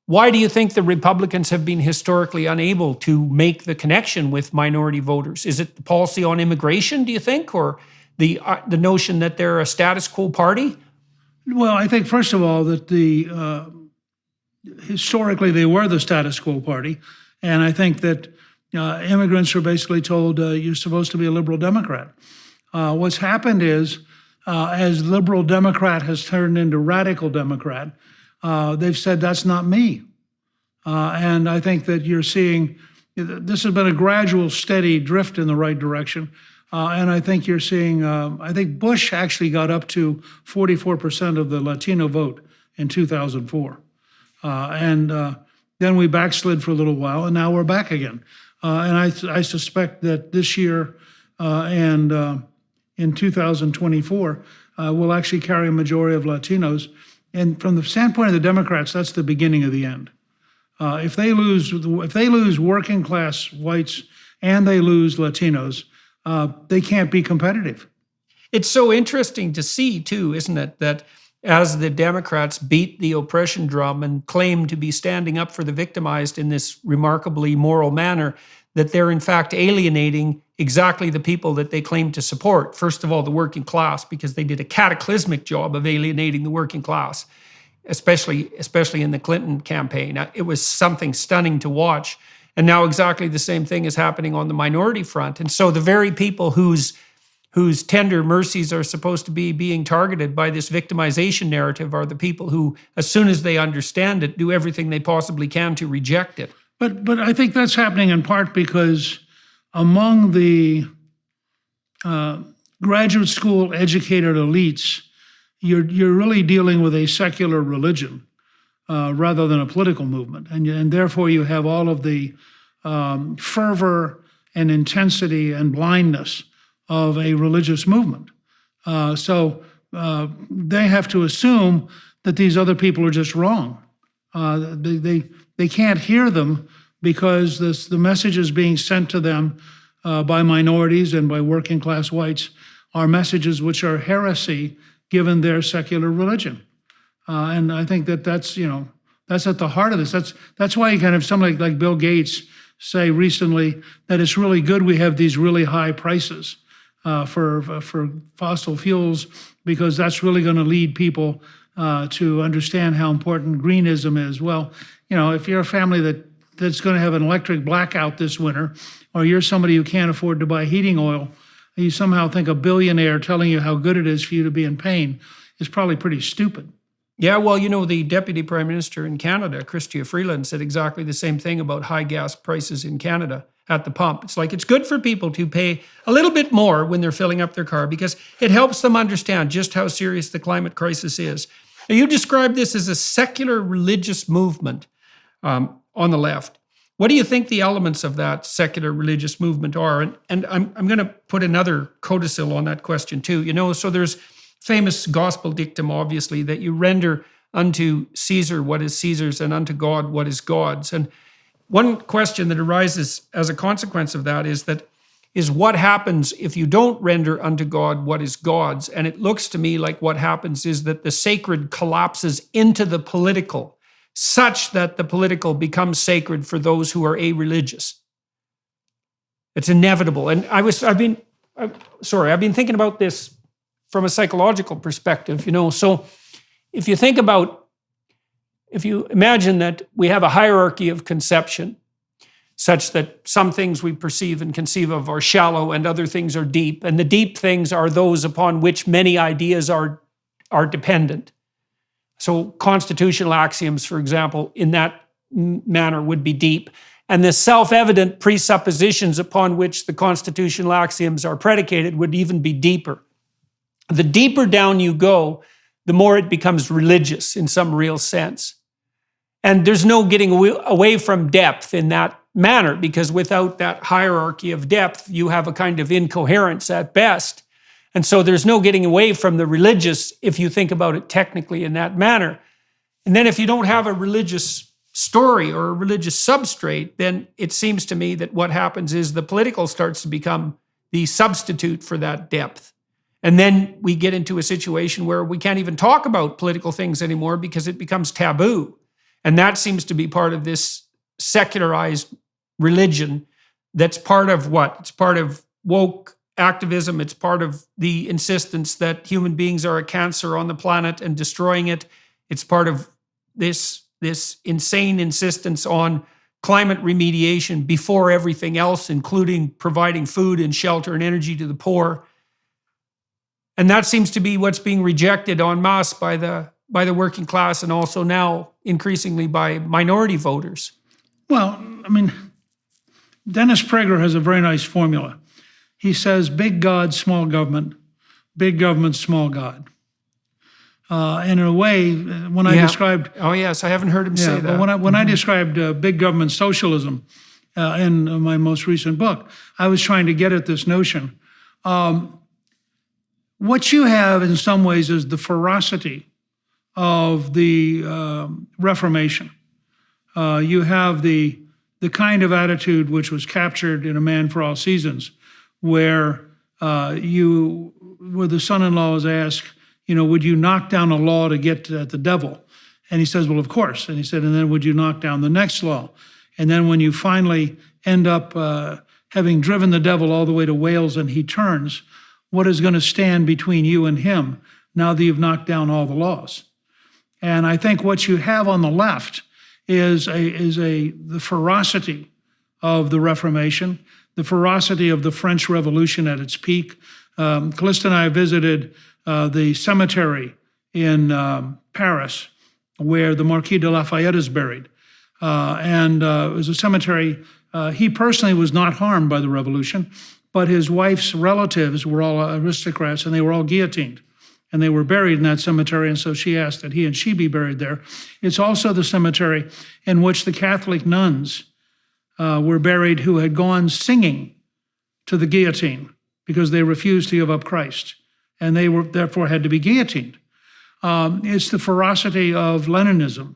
Why do you think the Republicans have been historically unable to make the connection with minority voters? Is it the policy on immigration, do you think, or the notion that they're a status quo party? Well, I think, first of all, that historically they were the status quo party. And I think that immigrants are basically told, you're supposed to be a liberal Democrat. What's happened is, as liberal Democrat has turned into radical Democrat, they've said, that's not me. And I think that you're seeing, this has been a gradual, steady drift in the right direction. And I think you're seeing, I think Bush actually got up to 44% of the Latino vote in 2004. Then we backslid for a little while, and now we're back again. And I suspect that this year and in 2024, we'll actually carry a majority of Latinos. And from the standpoint of the Democrats, that's the beginning of the end. If they lose working class whites and they lose Latinos, they can't be competitive. It's so interesting to see, too, isn't it, that as the Democrats beat the oppression drum and claim to be standing up for the victimized in this remarkably moral manner, that they're in fact alienating exactly the people that they claim to support. First of all, the working class, because they did a cataclysmic job of alienating the working class, especially in the Clinton campaign. It was something stunning to watch. And now exactly the same thing is happening on the minority front. And so the very people whose tender mercies are supposed to be being targeted by this victimization narrative are the people who, as soon as they understand it, do everything they possibly can to reject it. But I think that's happening in part because among the graduate school educated elites, you're really dealing with a secular religion rather than a political movement. And therefore you have all of the fervor and intensity and blindness of a religious movement. So they have to assume that these other people are just wrong. They can't hear them because the messages being sent to them by minorities and by working class whites are messages which are heresy given their secular religion. And I think that's at the heart of this. That's why you kind of somebody like Bill Gates say recently that it's really good we have these really high prices for fossil fuels, because that's really going to lead people to understand how important greenism is. Well, if you're a family that's going to have an electric blackout this winter, or you're somebody who can't afford to buy heating oil, and you somehow think a billionaire telling you how good it is for you to be in pain is probably pretty stupid. Yeah, well, the Deputy Prime Minister in Canada, Chrystia Freeland, said exactly the same thing about high gas prices in Canada at the pump. It's like it's good for people to pay a little bit more when they're filling up their car because it helps them understand just how serious the climate crisis is. Now, you describe this as a secular religious movement on the left. What do you think the elements of that secular religious movement are? And I'm going to put another codicil on that question too. So there's famous gospel dictum, obviously, that you render unto Caesar what is Caesar's and unto God what is God's. And one question that arises as a consequence of that is what happens if you don't render unto God what is God's? And it looks to me like what happens is that the sacred collapses into the political, such that the political becomes sacred for those who are a-religious. It's inevitable. And I've been thinking about this from a psychological perspective, So if you imagine that we have a hierarchy of conception, such that some things we perceive and conceive of are shallow and other things are deep, and the deep things are those upon which many ideas are dependent. So constitutional axioms, for example, in that manner would be deep. And the self-evident presuppositions upon which the constitutional axioms are predicated would even be deeper. The deeper down you go, the more it becomes religious in some real sense. And there's no getting away from depth in that manner, because without that hierarchy of depth, you have a kind of incoherence at best. And so there's no getting away from the religious if you think about it technically in that manner. And then if you don't have a religious story or a religious substrate, then it seems to me that what happens is the political starts to become the substitute for that depth. And then we get into a situation where we can't even talk about political things anymore because it becomes taboo. And that seems to be part of this secularized religion that's part of what? It's part of woke activism. It's part of the insistence that human beings are a cancer on the planet and destroying it. It's part of this insane insistence on climate remediation before everything else, including providing food and shelter and energy to the poor. And that seems to be what's being rejected en masse by the working class, and also now increasingly by minority voters. Well, I mean, Dennis Prager has a very nice formula. He says, big God, small government, big government, small God. And in a way, when I described... Oh, yes, I haven't heard him say that. But when I described big government socialism in my most recent book, I was trying to get at this notion. What you have in some ways is the ferocity of the Reformation. You have the kind of attitude which was captured in A Man for All Seasons, where the son-in-law is asked, would you knock down a law to get at the devil? And he says, well, of course. And he said, and then would you knock down the next law? And then when you finally end up having driven the devil all the way to Wales and he turns, what is going to stand between you and him now that you've knocked down all the laws? And I think what you have on the left is the ferocity of the Reformation, the ferocity of the French Revolution at its peak. Callista and I visited the cemetery in Paris where the Marquis de Lafayette is buried. And it was a cemetery. He personally was not harmed by the revolution, but his wife's relatives were all aristocrats and they were all guillotined. And they were buried in that cemetery, and so she asked that he and she be buried there. It's also the cemetery in which the Catholic nuns were buried who had gone singing to the guillotine because they refused to give up Christ, and they were therefore had to be guillotined. It's the ferocity of Leninism,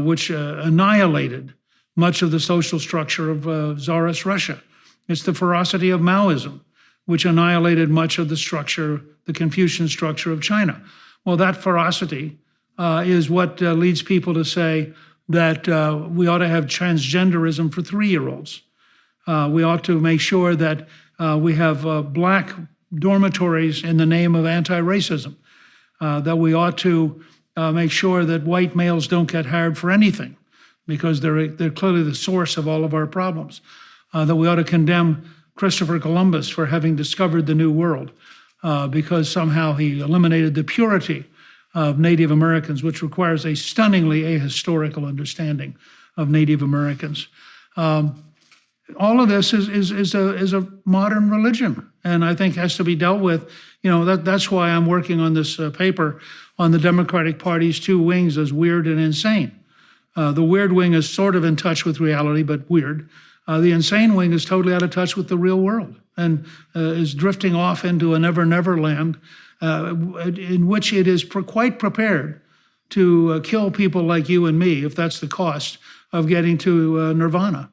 which annihilated much of the social structure of Tsarist Russia. It's the ferocity of Maoism, which annihilated much of the structure, the Confucian structure of China. Well, that ferocity is what leads people to say that we ought to have transgenderism for 3-year-olds. We ought to make sure that we have black dormitories in the name of anti-racism, that we ought to make sure that white males don't get hired for anything because they're clearly the source of all of our problems, that we ought to condemn Christopher Columbus for having discovered the New World because somehow he eliminated the purity of Native Americans, which requires a stunningly ahistorical understanding of Native Americans. All of this is a modern religion, and I think has to be dealt with. That's why I'm working on this paper on the Democratic Party's two wings as weird and insane. The weird wing is sort of in touch with reality, but weird. The insane wing is totally out of touch with the real world and is drifting off into a never land in which it is quite prepared to kill people like you and me if that's the cost of getting to nirvana.